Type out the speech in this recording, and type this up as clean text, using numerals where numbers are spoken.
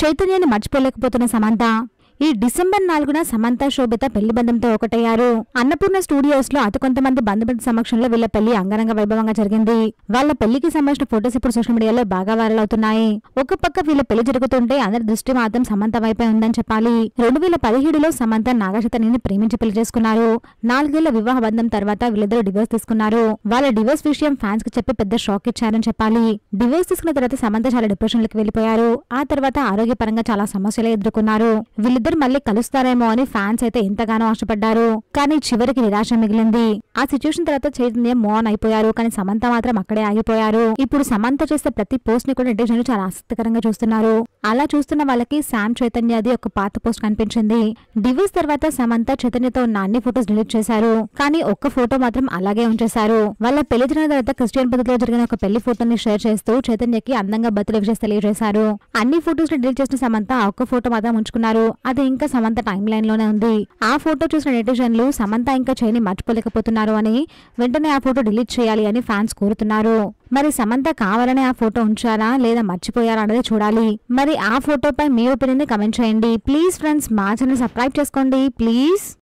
చైతన్యాన్ని మర్చిపోలేకపోతున్న సమంత ఈ డిసెంబర్ 4న సమంత శోభిత పెళ్లి బంధంతో ఒకటయ్యారు. అన్నపూర్ణ స్టూడియోస్ లో అతి కొంతమంది బంధుమిత్రుల సమక్షంలో వీళ్ళ పెళ్లి అంగరంగ వైభవంగా జరిగింది. వాళ్ళ పెళ్లికి సంబంధించిన ఫోటోస్ ఇప్పుడు సోషల్ మీడియాలో బాగా వైరల్ అవుతున్నాయి. ఒక పక్క వీళ్ళ పెళ్లి జరుగుతుంటే అందరి దృష్టి మాత్రం సమంత వైపే ఉందని చెప్పాలి. 2017లో సమంత నాగచైతన్యని ప్రేమించి పెళ్లి చేసుకున్నారు. 4 ఏళ్ల వివాహ బంధం తర్వాత వీళ్ళిద్దరూ డివోర్స్ తీసుకున్నారు. వాళ్ళ డివోర్స్ విషయం ఫ్యాన్స్ కి చెప్పి పెద్ద షాక్ ఇచ్చారని చెప్పాలి. డివోర్స్ తీసుకున్న తర్వాత సమంత చాలా డిప్రెషన్ లోకి వెళ్లిపోయారు. ఆ తర్వాత ఆరోగ్యపరంగా చాలా సమస్యలు ఎదుర్కొన్నారు. వీళ్ళిద్దరు మళ్ళీ కలుస్తారేమో అని ఫ్యాన్స్ అయితే ఎంతగానో ఆశపడ్డారు. కానీ చివరికి నిరాశ మిగిలింది. ఆ సిచ్యువేషన్ తర్వాత చైతన్య మూవ్ ఆన్ అయిపోయారు. కానీ సమంత మాత్రం అక్కడే ఆగిపోయారు. ఇప్పుడు సమంత చేసే ప్రతి పోస్ట్ ని కూడా నెటిజన్లు చాలా ఆసక్తికరంగా చూస్తున్నారు. అలా చూస్తున్న వాళ్ళకి శామ్ చైతన్యది ఒక పాత పోస్ట్ కనిపించింది. డివోర్స్ తర్వాత సమంత చైతన్యతో ఉన్న అన్ని ఫోటోస్ డిలీట్ చేశారు. కానీ ఒక్క ఫోటో మాత్రం అలాగే ఉంచేశారు. వాళ్ళ పెళ్లి జరిగిన తర్వాత క్రిస్టియన్ పద్ధతిలో జరిగిన ఒక పెళ్లి ఫోటోని షేర్ చేస్తూ చైతన్యకి అందంగా బర్త్డే విషెస్ తెలియజేశారు. అన్ని ఫోటోస్ ని డిలీట్ చేసిన సమంత ఆ ఒక్క ఫోటో మాత్రం ఉంచుకున్నారు. అది ఇంకా సమంత టైం లైన్ లోనే ఉంది. ఆ ఫోటో చూసిన నెటిజన్లు సమంత ఇంకా చైని మర్చిపోలేకపోతున్నారు అని, వెంటనే ఆ ఫోటో డిలీట్ చేయాలి అని ఫ్యాన్స్ కోరుతున్నారు. మరి సమంత కావాలనే ఆ ఫోటో ఉంచారా లేదా మర్చిపోయారా అనేది చూడాలి. మరి ఆ ఫోటోపై మీ ఒపీనియన్ ని కమెంట్ చేయండి. ప్లీజ్ ఫ్రెండ్స్, మా ఛానల్ సబ్స్క్రైబ్ చేసుకోండి ప్లీజ్.